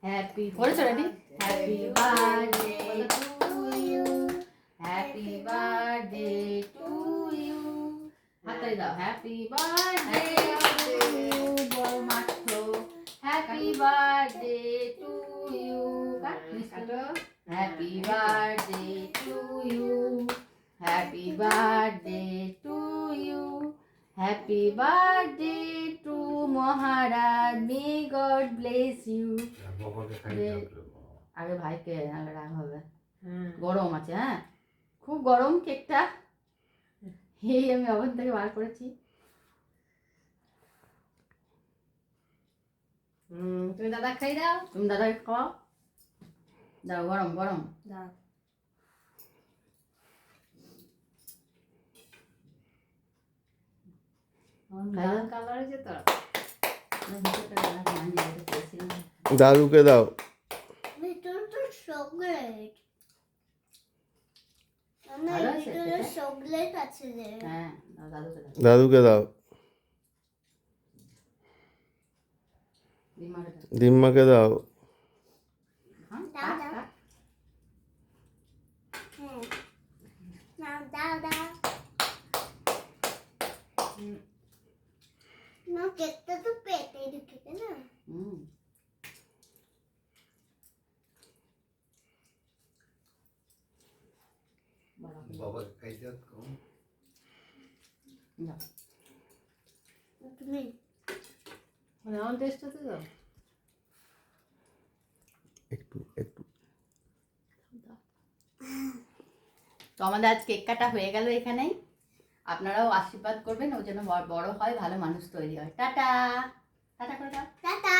Happy করেছো ready? Happy birthday to you, happy birthday to you. হাতে দাও, happy birthday to you. বড় মাত্র হ্যাপি বার্থডে টু ইউ। কাটো। Happy birthday to you, happy birthday to you, happy birthday to Maharaj, may God bless you. আগে ভাইকে নাহলে রাগ হবে। গরম আছে, হ্যাঁ খুব গরম কেকটা। এই আমি ওভেন থেকে বার করেছি। তুমি দাদা খাই দাও। তুমি দাদাকে খাওয়াও। দাও, গরম গরম দাও। লাল কালার হয়েছে তো। দাদুকে দাও। ভিতরটা চকলেট। ভালো আছে ভিতরে খেতে? চকলেট আছে যে। হ্যাঁ দাও, দাদুকে দাও। দাদুকে দাও। দিমাকে দাও। দিম্মাকে দাও। হ্যাঁ দাও, কাট, দাও। কাট। হ্যাঁ। নাও দাও দাও। না কেকটা তো পেটে ঢুকেছে না। হুম বাবা খাইতে কম দাও। তুমি এমন টেস্ট হচ্ছে তো। একটু একটু তো আমাদের আজ কেক কাটা হয়ে গেল এখানেই। আপনারাও আশীর্বাদ করবেন ও যেন বড় হয়, ভালো মানুষ তৈরি হয়। টাটা টাটা করে দাও। টাটা।